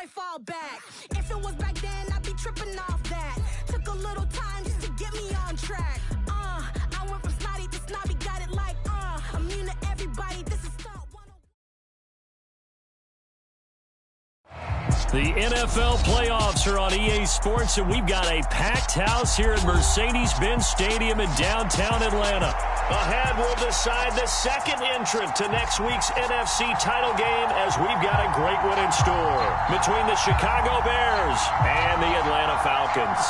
might fall back. If it was back then, I'd be tripping off that. Took a little time just to get me on track. I went from snotty to snobby, got it like, immune to everybody, this is Stunt 101. The NFL playoffs are on EA Sports, and we've got a packed house here at Mercedes-Benz Stadium in downtown Atlanta. Ahead, we'll decide the second entrant to next week's NFC title game, as we've got a great one in store between the Chicago Bears and the Atlanta Falcons.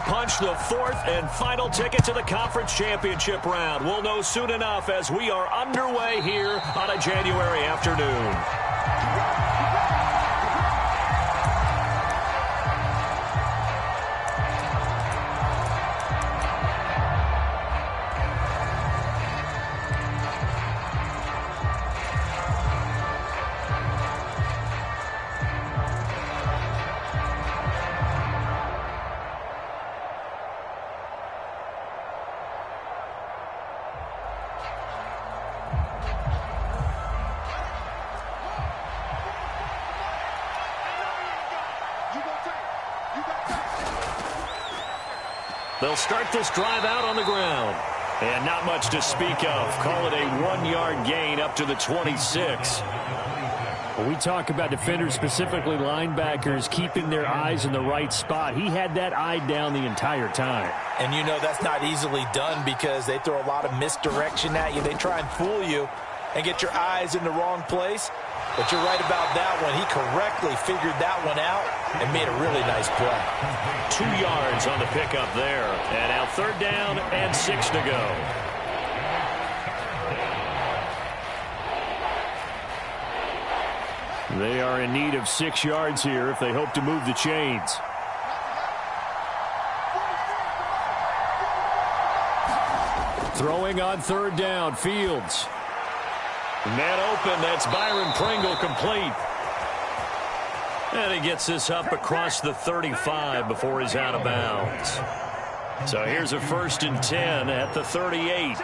Punch the fourth and final ticket to the conference championship round. We'll know soon enough as we are underway here on a January afternoon. They'll start this drive out on the ground. And not much to speak of. Call it a 1-yard gain up to the 26. When we talk about defenders, specifically linebackers, keeping their eyes in the right spot, he had that eye down the entire time. And you know that's not easily done because they throw a lot of misdirection at you. They try and fool you and get your eyes in the wrong place. But you're right about that one. He correctly figured that one out and made a really nice play. 2 yards on the pickup there. And now third down and 6 to go. They are in need of 6 yards here if they hope to move the chains. Throwing on third down, Fields. Man open, that's Byron Pringle complete. And he gets this up across the 35 before he's out of bounds. So here's a 1st and 10 at the 38.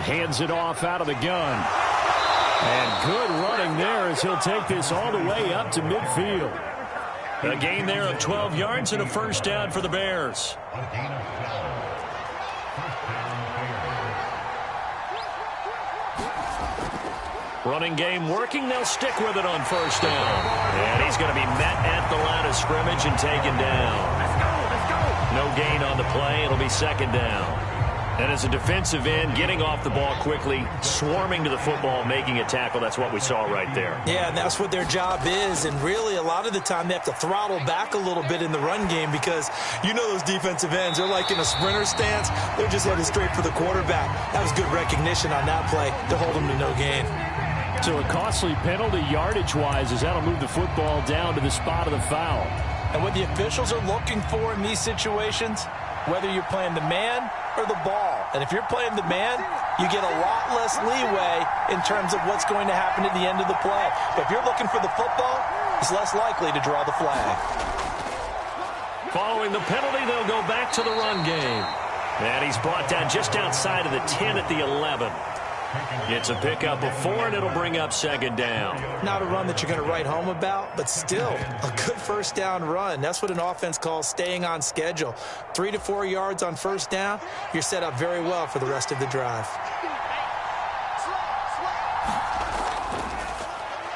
Hands it off out of the gun. And good running there as he'll take this all the way up to midfield. A gain there of 12 yards and a first down for the Bears. Running game working. They'll stick with it on first down. And he's going to be met at the line of scrimmage and taken down. No gain on the play. It'll be second down. And as a defensive end, getting off the ball quickly, swarming to the football, making a tackle, that's what we saw right there. Yeah, and that's what their job is. And really, a lot of the time, they have to throttle back a little bit in the run game because you know those defensive ends, they're like in a sprinter stance. They're just headed straight for the quarterback. That was good recognition on that play to hold them to no gain. So a costly penalty yardage-wise as that'll move the football down to the spot of the foul. And what the officials are looking for in these situations, whether you're playing the man or the ball. And if you're playing the man, you get a lot less leeway in terms of what's going to happen at the end of the play. But if you're looking for the football, it's less likely to draw the flag. Following the penalty, they'll go back to the run game. And he's brought down just outside of the 10 at the 11. It's a pickup of 4, and it'll bring up second down. Not a run that you're going to write home about, but still a good first down run. That's what an offense calls staying on schedule. 3 to 4 yards on first down, you're set up very well for the rest of the drive.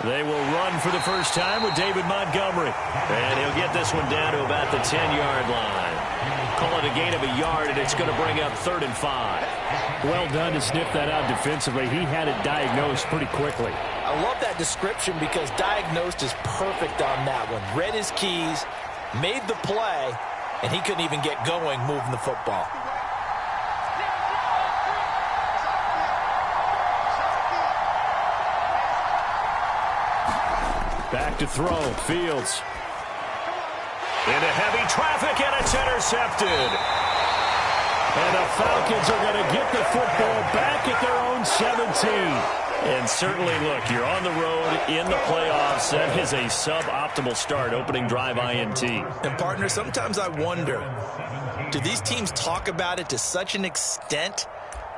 They will run for the first time with David Montgomery. And he'll get this one down to about the 10-yard line. Call it a gain of a yard, and it's going to bring up 3rd and 5. Well done to sniff that out defensively. He had it diagnosed pretty quickly. I love that description because diagnosed is perfect on that one. Read his keys, made the play, and he couldn't even get going moving the football. Back to throw, Fields. Into heavy traffic, and it's intercepted. And the Falcons are going to get the football back at their own 17. And certainly, look, you're on the road in the playoffs. That is a suboptimal start, opening drive INT. And, partner, sometimes I wonder, do these teams talk about it to such an extent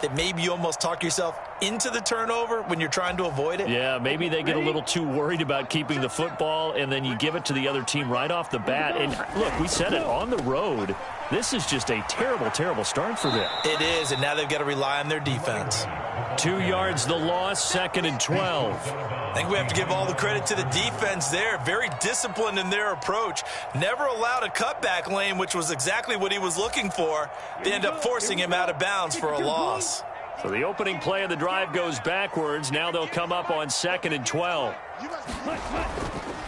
that maybe you almost talk yourself into the turnover when you're trying to avoid it? Yeah, maybe they get a little too worried about keeping the football, and then you give it to the other team right off the bat. And, look, we said it, on the road, this is just a terrible, terrible start for them. It is, and now they've got to rely on their defense. 2 yards the loss, 2nd and 12. I think we have to give all the credit to the defense there. Very disciplined in their approach. Never allowed a cutback lane, which was exactly what he was looking for. They end up forcing him out of bounds for a loss. So the opening play of the drive goes backwards. Now they'll come up on 2nd and 12.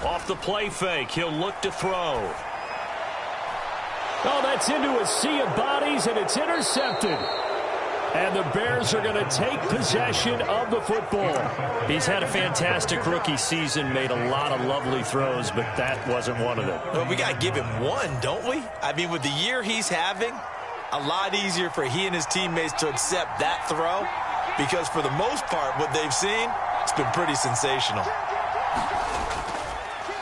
Off the play fake, he'll look to throw. Oh, that's into a sea of bodies, and it's intercepted. And the Bears are going to take possession of the football. He's had a fantastic rookie season, made a lot of lovely throws, but that wasn't one of them. Well, we got to give him one, don't we? I mean, with the year he's having, a lot easier for he and his teammates to accept that throw, because for the most part, what they've seen, it's been pretty sensational.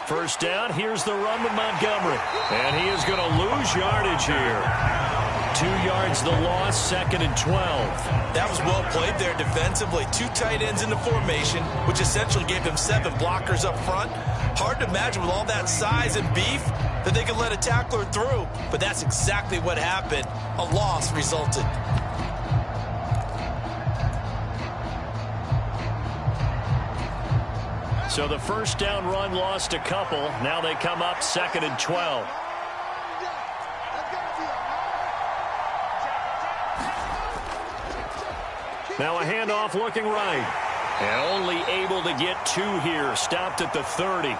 First down, here's the run to Montgomery. And he is going to lose yardage here. 2 yards the loss, 2nd and 12. That was well played there defensively. 2 tight ends in the formation, which essentially gave him 7 blockers up front. Hard to imagine with all that size and beef that they could let a tackler through. But that's exactly what happened. A loss resulted. So the first down run lost a couple. Now they come up 2nd and 12. Now a handoff looking right. And only able to get 2 here. Stopped at the 30.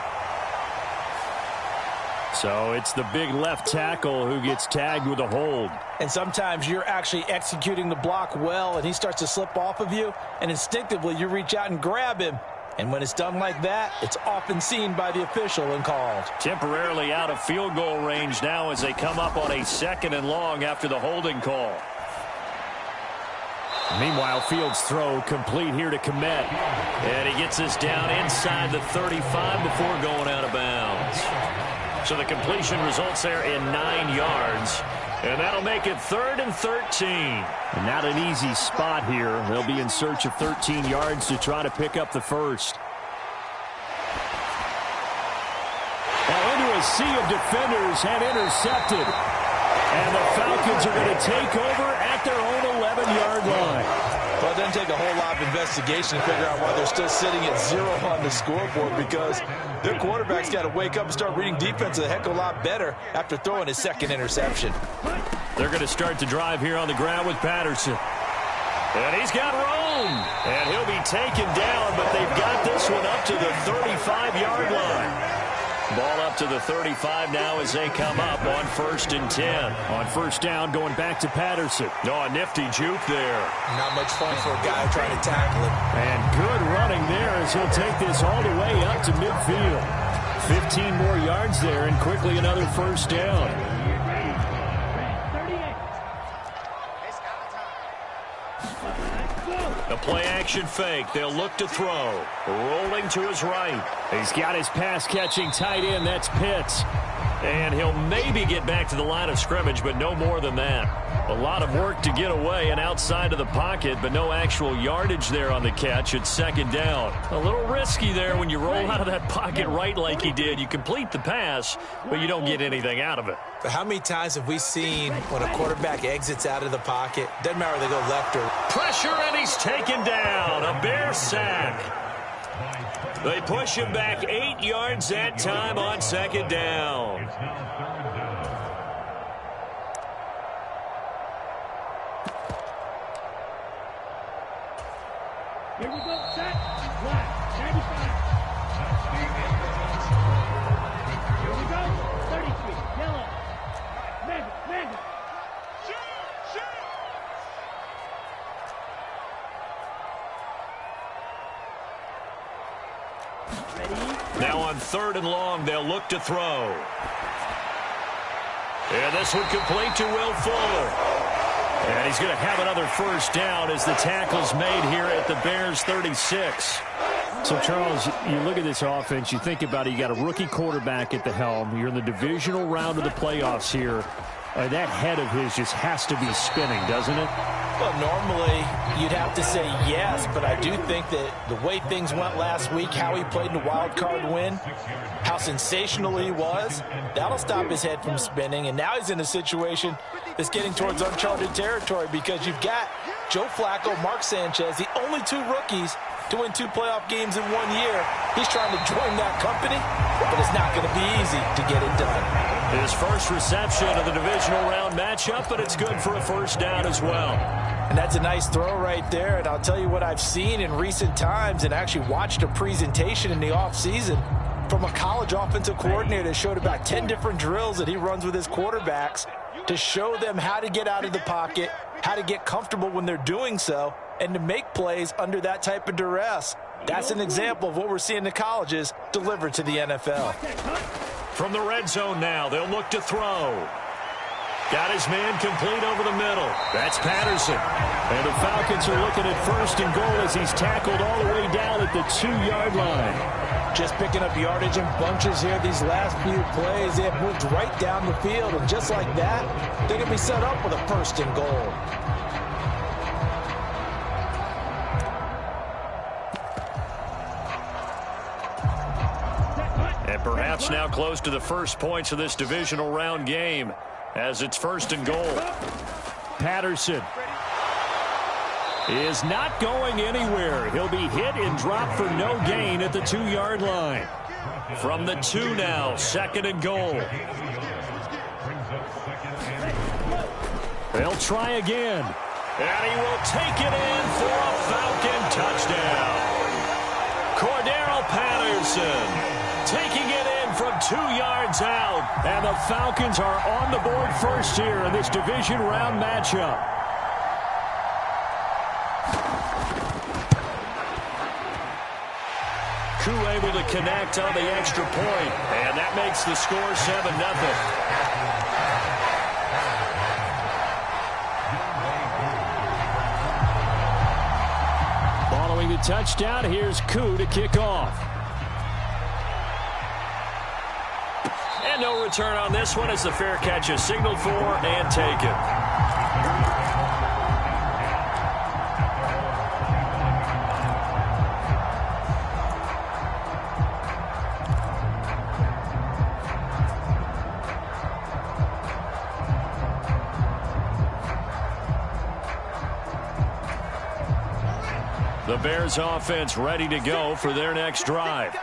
So it's the big left tackle who gets tagged with a hold. And sometimes you're actually executing the block well, and he starts to slip off of you, and instinctively you reach out and grab him. And when it's done like that, it's often seen by the official and called. Temporarily out of field goal range now as they come up on a 2nd and long after the holding call. Meanwhile, Fields' throw complete here to Komet. And he gets this down inside the 35 before going out of bounds. So the completion results there in 9 yards. And that'll make it 3rd and 13. And not an easy spot here. They'll be in search of 13 yards to try to pick up the first. Now into a sea of defenders and intercepted. And the Falcons are going to take over at their own 11-yard line. Well, it doesn't take a whole lot of investigation to figure out why they're still sitting at 0 on the scoreboard, because their quarterback's got to wake up and start reading defense a heck of a lot better after throwing his 2nd interception. They're going to start the drive here on the ground with Patterson. And he's got room. And he'll be taken down, but they've got this one up to the 35-yard line. Ball up to the 35 now as they come up on 1st and 10. On first down, going back to Patterson. Oh, a nifty juke there. Not much fun for a guy trying to tackle him. And good running there as he'll take this all the way up to midfield. 15 more yards there and quickly another first down. The play-action fake. They'll look to throw. Rolling to his right. He's got his pass-catching tight end. That's Pitts. And he'll maybe get back to the line of scrimmage, but no more than that. A lot of work to get away and outside of the pocket, but no actual yardage there on the catch. It's 2nd down. A little risky there when you roll out of that pocket right like he did. You complete the pass, but you don't get anything out of it. But how many times have we seen when a quarterback exits out of the pocket, doesn't matter whether they go left or... Pressure, and he's taken down. A Bear sack. They push him back 8 yards that time on 2nd down. Here we go, set, flat, 95. Here we go, 33, yellow. Mega. Now on 3rd and long, they'll look to throw. And this one complete to Will Fuller. And he's going to have another first down as the tackle's made here at the Bears' 36. So, Charles, you look at this offense, you think about it, you got a rookie quarterback at the helm. You're in the divisional round of the playoffs here. That head of his just has to be spinning, doesn't it? Well, normally you'd have to say yes, but I do think that the way things went last week, how he played in the wild card win, how sensational he was, that'll stop his head from spinning. And now he's in a situation that's getting towards uncharted territory because you've got Joe Flacco, Mark Sanchez, the only two rookies to win 2 playoff games in 1 year. He's trying to join that company, but it's not going to be easy to get it done. His first reception of the divisional round matchup, but it's good for a first down as well. And that's a nice throw right there. And I'll tell you what I've seen in recent times and actually watched a presentation in the offseason from a college offensive coordinator that showed about 10 different drills that he runs with his quarterbacks to show them how to get out of the pocket, how to get comfortable when they're doing so, and to make plays under that type of duress. That's an example of what we're seeing in the colleges delivered to the NFL. From the red zone now, they'll look to throw. Got his man complete over the middle. That's Patterson. And the Falcons are looking at first and goal as he's tackled all the way down at the 2-yard line. Just picking up yardage in bunches here these last few plays. They have moved right down the field, and just like that, they're going to be set up with a first and goal. And perhaps now close to the first points of this divisional round game as it's first and goal. Patterson is not going anywhere. He'll be hit and dropped for no gain at the 2-yard line. From the 2 now, second and goal. They'll try again. And he will take it in for a Falcon touchdown. Cordero Patterson taking it in from 2 yards out. And the Falcons are on the board first here in this division round matchup. Koo able to connect on the extra point. And that makes the score 7-0. Following the touchdown, here's Koo to kick off. And no return on this one as the fair catch is signaled for and taken. The Bears offense ready to go for their next drive.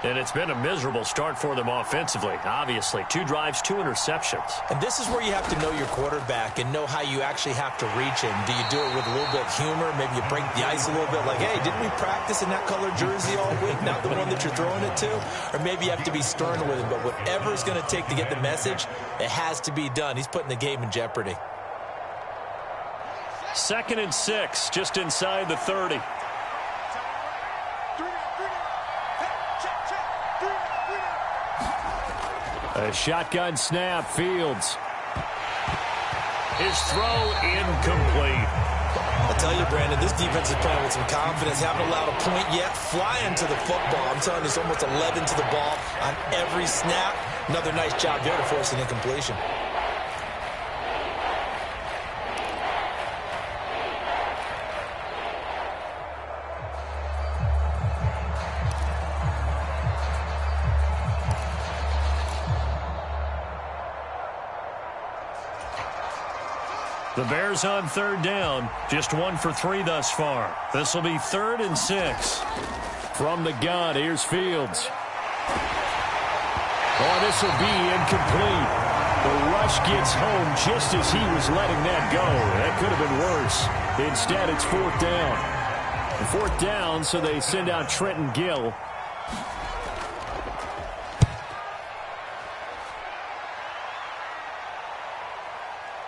And it's been a miserable start for them offensively, obviously. 2 drives, 2 interceptions. And this is where you have to know your quarterback and know how you actually have to reach him. Do you do it with a little bit of humor? Maybe you break the ice a little bit like, hey, didn't we practice in that colored jersey all week? Not the one that you're throwing it to? Or maybe you have to be stern with him. But whatever it's going to take to get the message, it has to be done. He's putting the game in jeopardy. 2nd and 6, just inside the 30. A shotgun snap, Fields. His throw incomplete. I tell you, Brandon, this defense is playing with some confidence. Haven't allowed a point yet. Flying to the football. I'm telling you, it's almost 11 to the ball on every snap. Another nice job there to force an incompletion. The Bears on 3rd down, just 1 for 3 thus far. This will be 3rd and 6. From the gun, here's Fields. Oh, this will be incomplete. The rush gets home just as he was letting that go. That could have been worse. Instead, it's 4th down. 4th down, so they send out Trenton Gill.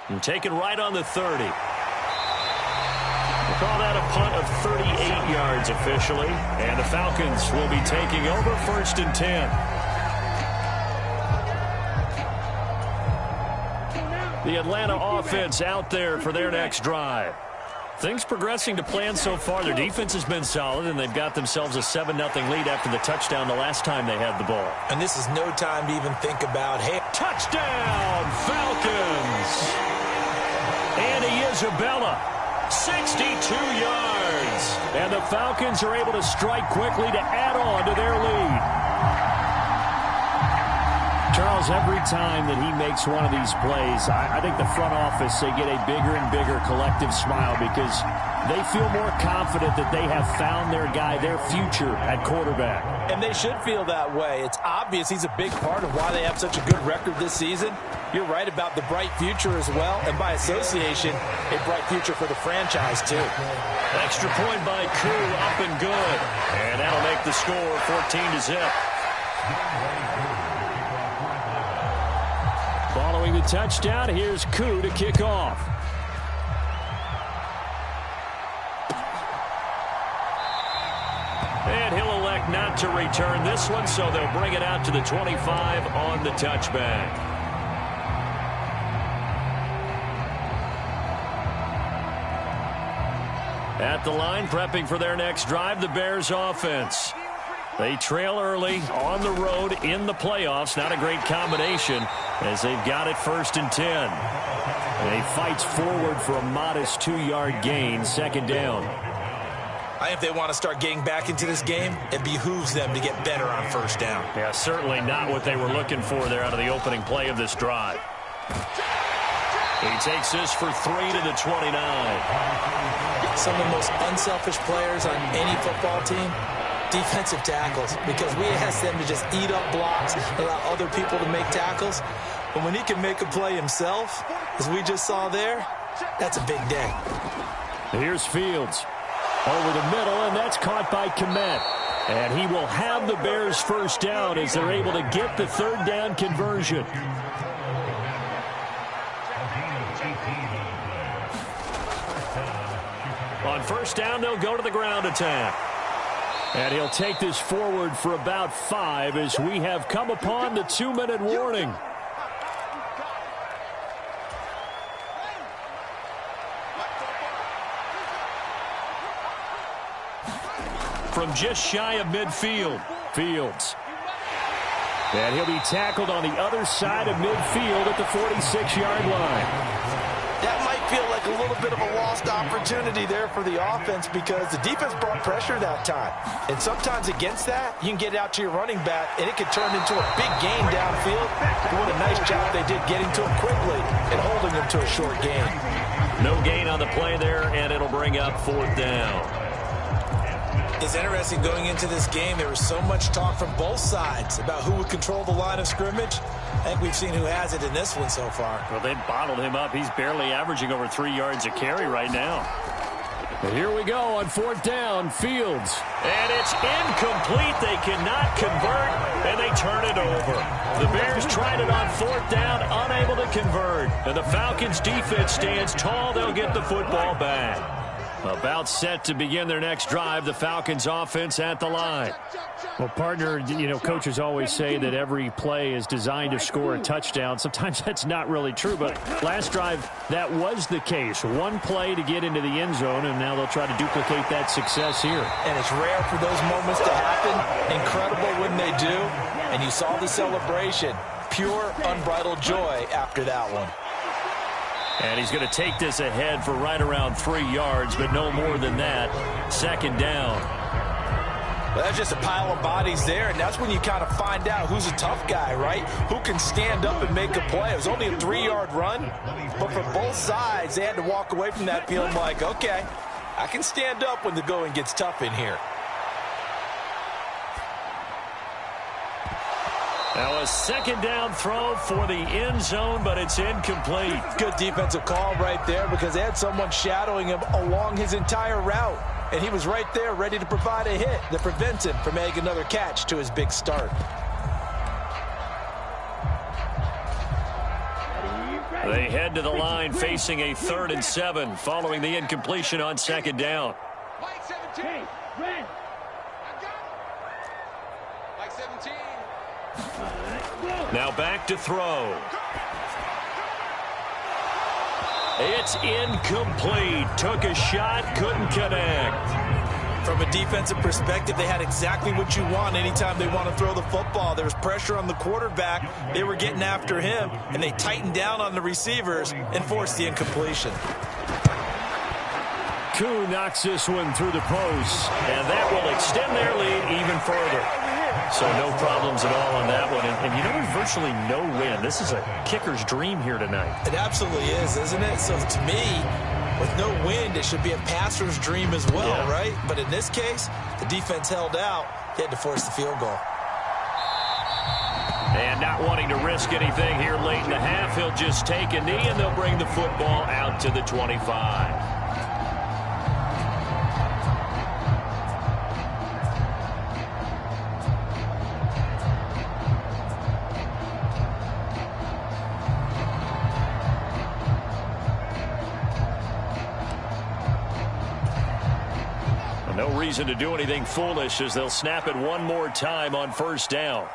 And taken right on the 30. We'll call that a punt of 38 yards officially. And the Falcons will be taking over 1st and 10. The Atlanta offense out there for their next drive. Things progressing to plan so far. Their defense has been solid, and they've got themselves a 7-0 lead after the touchdown the last time they had the ball. And this is no time to even think about, hey, touchdown, Falcons! Andy Isabella, 62 yards. And the Falcons are able to strike quickly to add on to their lead. Charles, every time that he makes one of these plays, I think the front office, they get a bigger and bigger collective smile because they feel more confident that they have found their guy, their future at quarterback. And they should feel that way. It's obvious he's a big part of why they have such a good record this season. You're right about the bright future as well, and by association, a bright future for the franchise too. Extra point by Koo, up and good. And that'll make the score 14-0. Following the touchdown, here's Koo to kick off. And he'll elect not to return this one, so they'll bring it out to the 25 on the touchback. At the line, prepping for their next drive, the Bears offense. They trail early on the road in the playoffs. Not a great combination as they've got it 1st and 10. And he fights forward for a modest 2-yard gain, 2nd down. I think if they want to start getting back into this game, it behooves them to get better on 1st down. Yeah, certainly not what they were looking for there out of the opening play of this drive. He takes this for 3 to the 29. Some of the most unselfish players on any football team, defensive tackles, because we ask them to just eat up blocks, allow other people to make tackles. But when he can make a play himself, as we just saw there, that's a big day. Here's Fields over the middle, and that's caught by Kmet. And he will have the Bears 1st down as they're able to get the 3rd down conversion. On 1st down, they'll go to the ground attack. And he'll take this forward for about 5 as we have come upon the 2-minute warning. From just shy of midfield, Fields. And he'll be tackled on the other side of midfield at the 46-yard line. That might feel like a little bit of a lost opportunity there for the offense because the defense brought pressure that time. And sometimes against that, you can get it out to your running back, and it could turn into a big gain downfield. But what a nice job they did getting to him quickly and holding him to a short gain. No gain on the play there, and it'll bring up 4th down. It's interesting going into this game. There was so much talk from both sides about who would control the line of scrimmage. I think we've seen who has it in this one so far. Well, they bottled him up. He's barely averaging over 3 yards a carry right now. But here we go on 4th down, Fields. And it's incomplete. They cannot convert, and they turn it over. The Bears tried it on 4th down, unable to convert. And the Falcons' defense stands tall. They'll get the football back. About set to begin their next drive, the Falcons offense at the line. Well, partner, you know, coaches always say that every play is designed to score a touchdown. Sometimes that's not really true, but last drive, that was the case. One play to get into the end zone, and now they'll try to duplicate that success here. And it's rare for those moments to happen. Incredible when they do. And you saw the celebration. Pure, unbridled joy after that one. And he's going to take this ahead for right around 3 yards, but no more than that. 2nd down. Well, that's just a pile of bodies there, and that's when you kind of find out who's a tough guy, right? Who can stand up and make a play. It was only a 3-yard run, but for both sides, they had to walk away from that feeling like, okay, I can stand up when the going gets tough in here. Now a 2nd down throw for the end zone, but it's incomplete. Good defensive call right there because they had someone shadowing him along his entire route. And he was right there ready to provide a hit that prevents him from making another catch to his big start. They head to the line facing a 3rd and 7 following the incompletion on 2nd down. Mike 17. Red. Mike 17. Now back to throw. It's incomplete. Took a shot, couldn't connect. From a defensive perspective, they had exactly what you want anytime they want to throw the football. There was pressure on the quarterback. They were getting after him, and they tightened down on the receivers and forced the incompletion. Koo knocks this one through the post, and that will extend their lead even further. So no problems at all on that one. And you know, there's virtually no wind. This is a kicker's dream here tonight. It absolutely is, isn't it? So to me, with no wind, it should be a passer's dream as well, right? But in this case, the defense held out. They had to force the field goal. And not wanting to risk anything here late in the half, he'll just take a knee, and they'll bring the football out to the 25. No reason to do anything foolish as they'll snap it one more time on first down.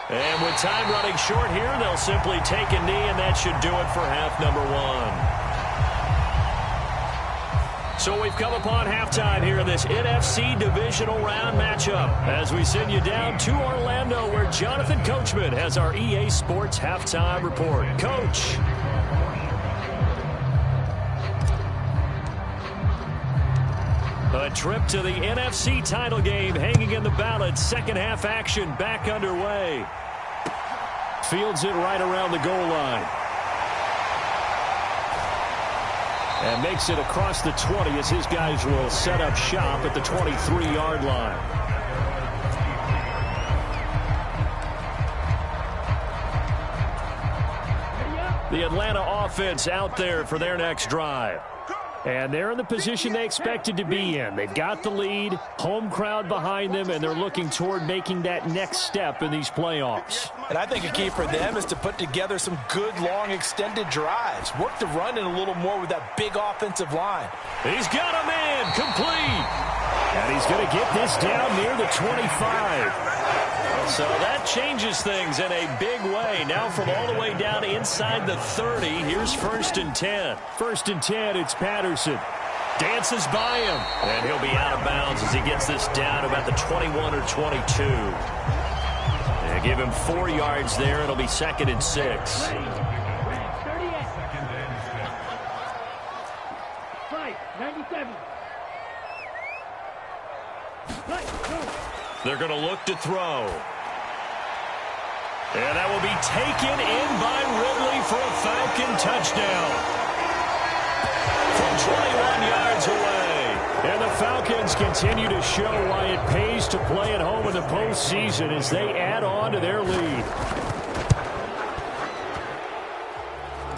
And with time running short here, they'll simply take a knee, and that should do it for half number one. So we've come upon halftime here in this NFC divisional round matchup as we send you down to Orlando, where Jonathan Coachman has our EA Sports halftime report. Coach. A trip to the NFC title game hanging in the balance. Second half action back underway. Fields it right around the goal line. And makes it across the 20 as his guys will set up shop at the 23-yard line. The Atlanta offense out there for their next drive. And they're in the position they expected to be in. They've got the lead, home crowd behind them, and they're looking toward making that next step in these playoffs. And I think a key for them is to put together some good, long, extended drives. Work the run in a little more with that big offensive line. He's got a man, complete. And he's going to get this down near the 25. So that changes things in a big way. Now from all the way down inside the 30, here's 1st and 10. 1st and 10, it's Patterson. Dances by him, and he'll be out of bounds as he gets this down about the 21 or 22. And give him 4 yards there. It'll be 2nd and 6. They're going to look to throw. And that will be taken in by Ridley for a Falcon touchdown. From 21 yards away. And the Falcons continue to show why it pays to play at home in the postseason as they add on to their lead.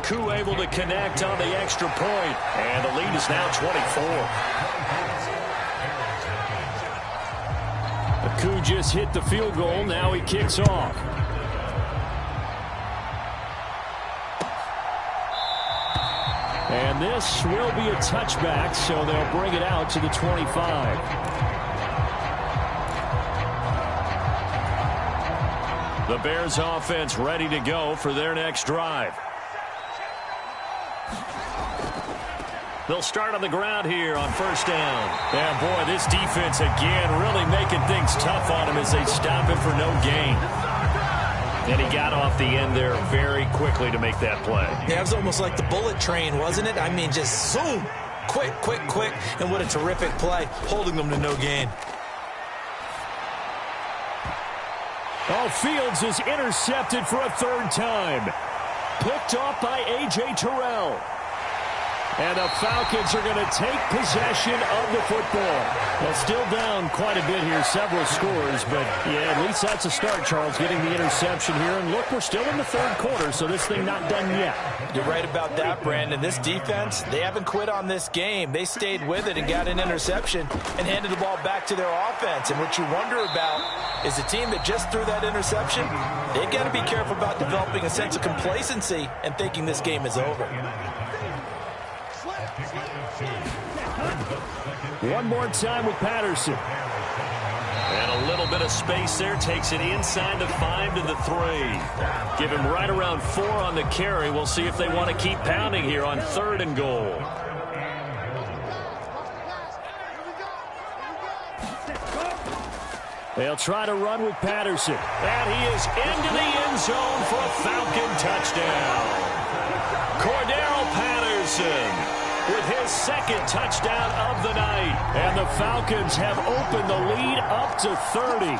Koo able to connect on the extra point. And the lead is now 24. Koo just hit the field goal. Now he kicks off. And this will be a touchback, so they'll bring it out to the 25. The Bears offense ready to go for their next drive. They'll start on the ground here on first down. And, boy, this defense again really making things tough on him as they stop him for no gain. And he got off the end there very quickly to make that play. Yeah, it was almost like the bullet train, wasn't it? I mean, just zoom. Quick, quick, quick. And what a terrific play, holding them to no gain. Oh, Fields is intercepted for a 3rd time. Picked off by A.J. Terrell. And the Falcons are going to take possession of the football. Well, still down quite a bit here, several scores, but yeah, at least that's a start, Charles, getting the interception here. And look, we're still in the 3rd quarter, so this thing not done yet. You're right about that, Brandon. This defense, they haven't quit on this game. They stayed with it and got an interception and handed the ball back to their offense. And what you wonder about is the team that just threw that interception, they've got to be careful about developing a sense of complacency and thinking this game is over. One more time with Patterson. And a little bit bit of space there. Takes it inside the 5 to the 3. Give him right around 4 on the carry. We'll see if they want to keep pounding here on 3rd and goal. They'll try to run with Patterson. And he is into the end zone for a Falcon touchdown. Cordero Patterson with his 2nd touchdown of the night. And the Falcons have opened the lead up to 30.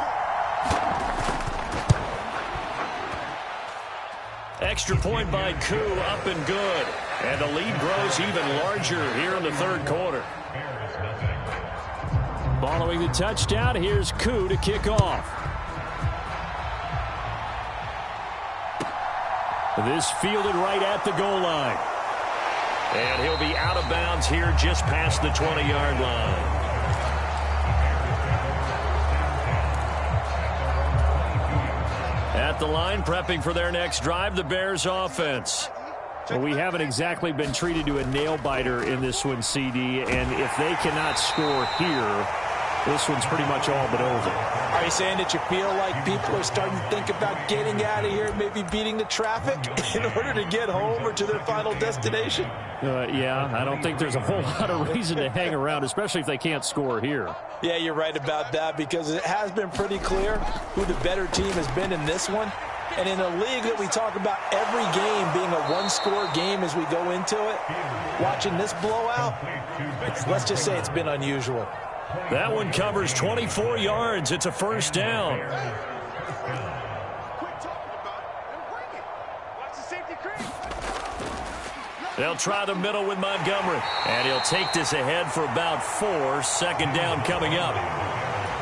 Extra point by Koo, up and good. And the lead grows even larger here in the 3rd quarter. Following the touchdown, here's Koo to kick off. This fielded right at the goal line. And he'll be out of bounds here just past the 20-yard line. At the line, prepping for their next drive, the Bears offense. Well, we haven't exactly been treated to a nail-biter in this one, CD, and if they cannot score here, this one's pretty much all but over. Are you saying that you feel like people are starting to think about getting out of here, maybe beating the traffic in order to get home or to their final destination? Yeah, I don't think there's a whole lot of reason to hang around, especially if they can't score here. Yeah, you're right about that, because it has been pretty clear who the better team has been in this one. And in a league that we talk about every game being a one-score game as we go into it, watching this blowout, let's just say it's been unusual. That one covers 24 yards. It's a 1st down. They'll try the middle with Montgomery. And he'll take this ahead for about 4. 2nd down coming up.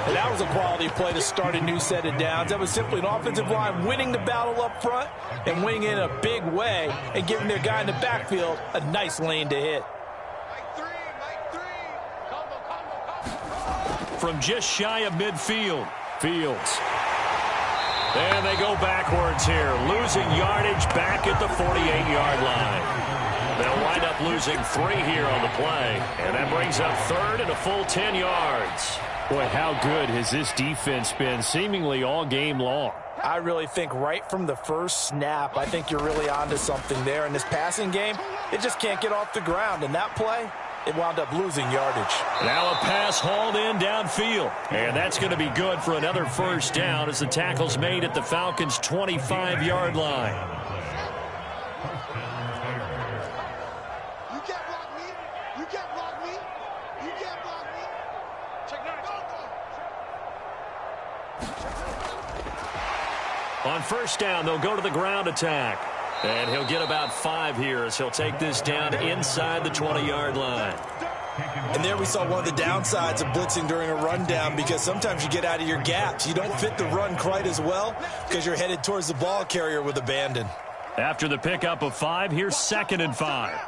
And that was a quality play to start a new set of downs. That was simply an offensive line winning the battle up front and winning in a big way and giving their guy in the backfield a nice lane to hit. From just shy of midfield, Fields. And they go backwards here, losing yardage back at the 48-yard line. They'll wind up losing 3 here on the play, and that brings up 3rd and a full 10 yards. Boy, how good has this defense been seemingly all game long? I really think right from the first snap, I think you're really onto something there. In this passing game, it just can't get off the ground. And that play, it wound up losing yardage. Now a pass hauled in downfield. And that's going to be good for another 1st down as the tackle's made at the Falcons' 25-yard line. You can't block me. You can't block me. You can't block me. Check 9. On 1st down, they'll go to the ground attack. And he'll get about 5 here as he'll take this down inside the 20-yard line. And there we saw one of the downsides of blitzing during a rundown, because sometimes you get out of your gaps. You don't fit the run quite as well because you're headed towards the ball carrier with abandon. After the pickup of 5, here's 2nd and 5.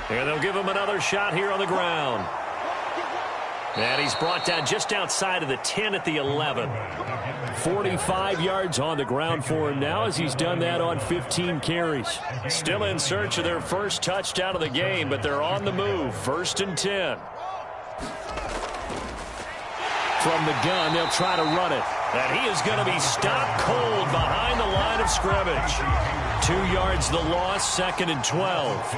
And they'll give him another shot here on the ground. And he's brought down just outside of the 10 at the 11. 45 yards on the ground for him now as he's done that on 15 carries. Still in search of their first touchdown of the game, but they're on the move. 1st and 10. From the gun, they'll try to run it. And he is going to be stopped cold behind the line of scrimmage. 2 yards the loss, 2nd and 12.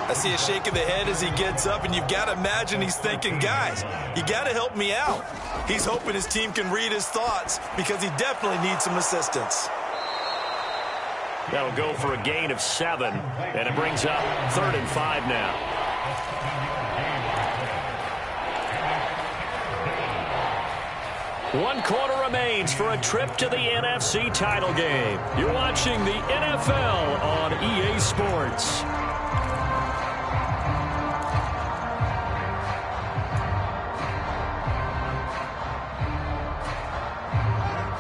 I see a shake of the head as he gets up, and you've got to imagine he's thinking, guys, you got to help me out. He's hoping his team can read his thoughts because he definitely needs some assistance. That'll go for a gain of 7, and it brings up 3rd and 5 now. One quarter remains for a trip to the NFC title game. You're watching the NFL on EA Sports.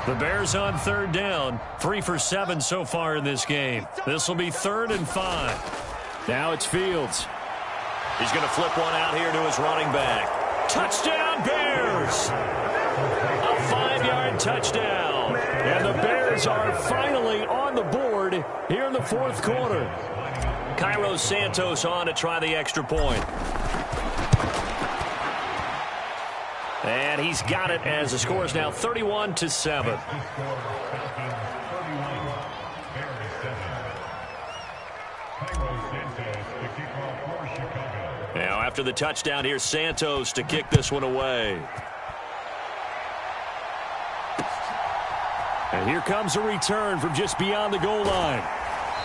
The Bears on 3rd down, 3 for 7 so far in this game. This will be 3rd and 5. Now it's Fields. He's going to flip one out here to his running back. Touchdown, Bears! A 5-yard touchdown. And the Bears are finally on the board here in the 4th quarter. Cairo Santos on to try the extra point. And he's got it as the score is now 31-7. Now after the touchdown, here's Santos to kick this one away. And here comes a return from just beyond the goal line.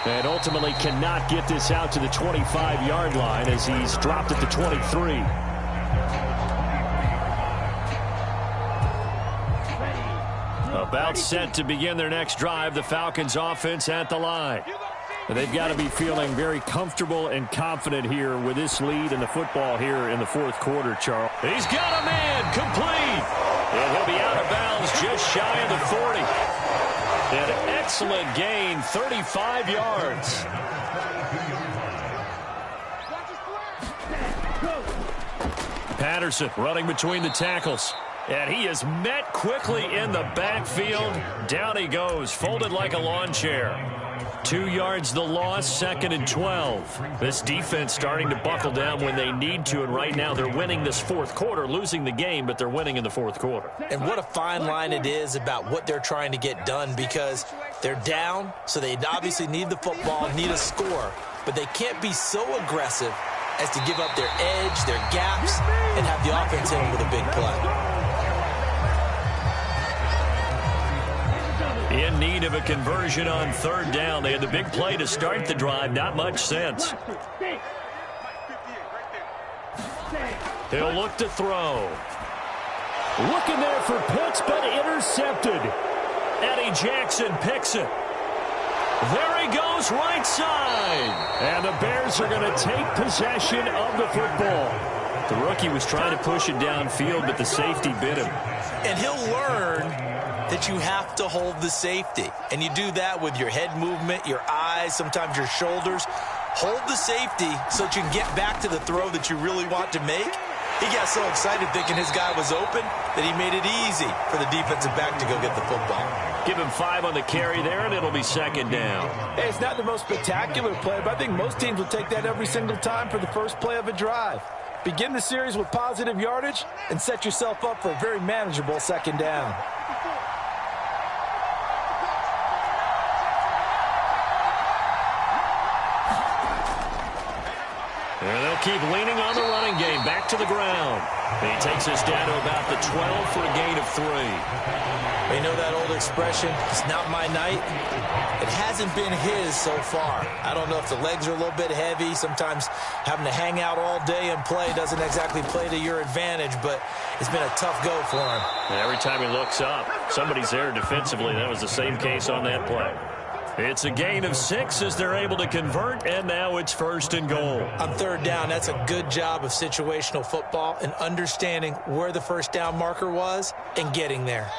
And ultimately cannot get this out to the 25-yard line as he's dropped at the 23. About set to begin their next drive, the Falcons offense at the line. And they've got to be feeling very comfortable and confident here with this lead in the football here in the fourth quarter, Charles. He's got a man complete. And he'll be out of bounds just shy of the 40. An excellent gain, 35 yards. Patterson running between the tackles. And he is met quickly in the backfield. Down he goes, folded like a lawn chair. 2 yards the loss, 2nd and 12. This defense starting to buckle down when they need to, and right now they're winning this fourth quarter, losing the game, but they're winning in the fourth quarter. And what a fine line it is about what they're trying to get done, because they're down, so they obviously need the football, need a score, but they can't be so aggressive as to give up their edge, their gaps, and have the offense hit them with a big play. In need of a conversion on third down. They had the big play to start the drive. Not much sense. He'll look to throw. Looking there for Pitts, but intercepted. Eddie Jackson picks it. There he goes, right side. And the Bears are going to take possession of the football. The rookie was trying to push it downfield, but the safety bit him. And he'll learn that you have to hold the safety. And you do that with your head movement, your eyes, sometimes your shoulders. Hold the safety so that you can get back to the throw that you really want to make. He got so excited thinking his guy was open that he made it easy for the defensive back to go get the football. Give him 5 on the carry there, and it'll be 2nd down. Hey, it's not the most spectacular play, but I think most teams will take that every single time for the first play of a drive. Begin the series with positive yardage and set yourself up for a very manageable 2nd down. And they'll keep leaning on the running game. Back to the ground. And he takes us down to about the 12 for a gain of 3. You know that old expression, it's not my night? It hasn't been his so far. I don't know if the legs are a little bit heavy. Sometimes having to hang out all day and play doesn't exactly play to your advantage, but it's been a tough go for him. And every time he looks up, somebody's there defensively. That was the same case on that play. It's a gain of 6 as they're able to convert, and now it's 1st and goal. On 3rd down, that's a good job of situational football and understanding where the 1st down marker was and getting there.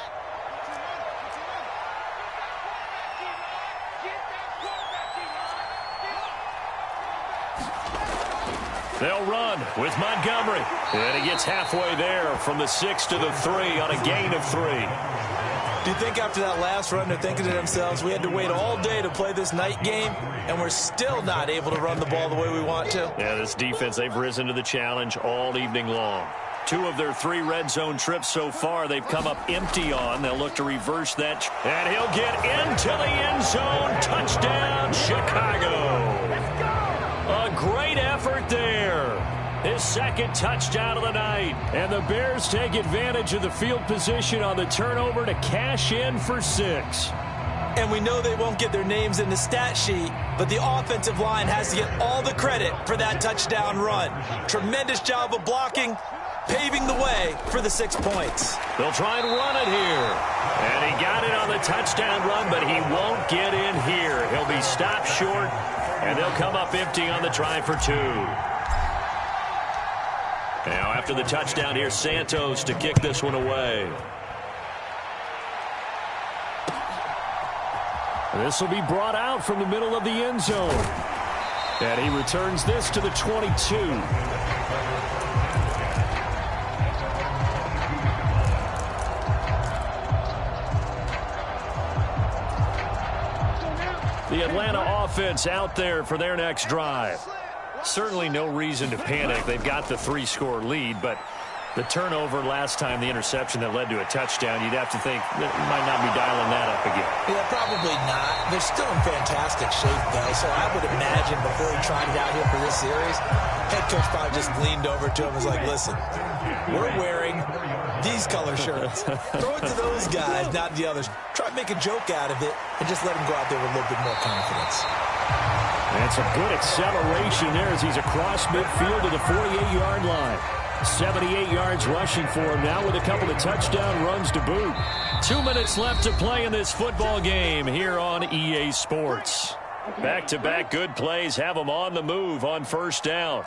They'll run with Montgomery. And he gets halfway there from the 6 to the 3 on a gain of 3. Do you think after that last run they're thinking to themselves, we had to wait all day to play this night game, and we're still not able to run the ball the way we want to? Yeah, this defense, they've risen to the challenge all evening long. 2 of their 3 red zone trips so far, they've come up empty on. They'll look to reverse that. And he'll get into the end zone. Touchdown, Chicago. A great effort there. His 2nd touchdown of the night. And the Bears take advantage of the field position on the turnover to cash in for 6. And we know they won't get their names in the stat sheet, but the offensive line has to get all the credit for that touchdown run. Tremendous job of blocking, paving the way for the 6 points. They'll try and run it here. And he got it on the touchdown run, but he won't get in here. He'll be stopped short, and they'll come up empty on the try for 2. Now, after the touchdown, here's Santos to kick this one away. This will be brought out from the middle of the end zone. And he returns this to the 22. The Atlanta offense out there for their next drive. Certainly no reason to panic. They've got the 3-score lead, but The turnover last time, the interception that led to a touchdown, you'd have to think that might not be dialing that up again. Yeah, probably not. They're still in fantastic shape, though, so I would imagine before he tried it out here for this series, head coach probably just leaned over to him and was like, listen, we're wearing these color shirts. Throw it to those guys, not the others. Try to make a joke out of it and just let him go out there with a little bit more confidence. And some good acceleration there as he's across midfield to the 48-yard line. 78 yards rushing for him now with a couple of touchdown runs to boot. 2 minutes left to play in this football game here on EA Sports. Back-to-back good plays have them on the move on first down.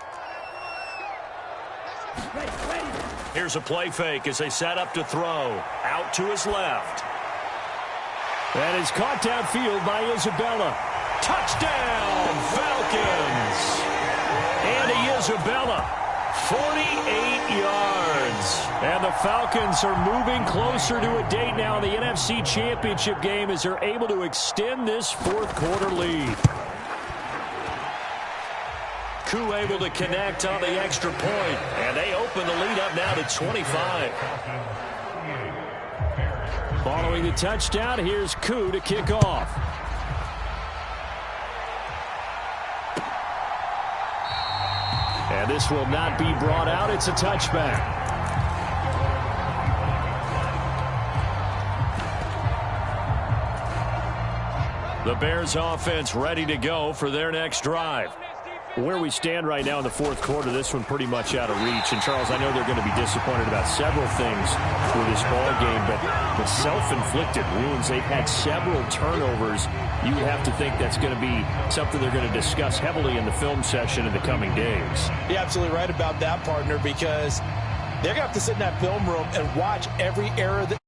Here's a play fake as they set up to throw. Out to his left. That is caught downfield by Isabella. Touchdown, Falcons! Andy Isabella. 48 yards. And the Falcons are moving closer to a date now in the NFC Championship game as they're able to extend this fourth quarter lead. Koo able to connect on the extra point, and they open the lead up now to 25. Following the touchdown, here's Koo to kick off. And this will not be brought out. It's a touchback. The Bears offense ready to go for their next drive. Where we stand right now in the fourth quarter, this one pretty much out of reach. And, Charles, I know they're going to be disappointed about several things with this ball game, but the self-inflicted wounds, they've had several turnovers. You would have to think that's going to be something they're going to discuss heavily in the film session in the coming days. You're absolutely right about that, partner, because they're going to have to sit in that film room and watch every error that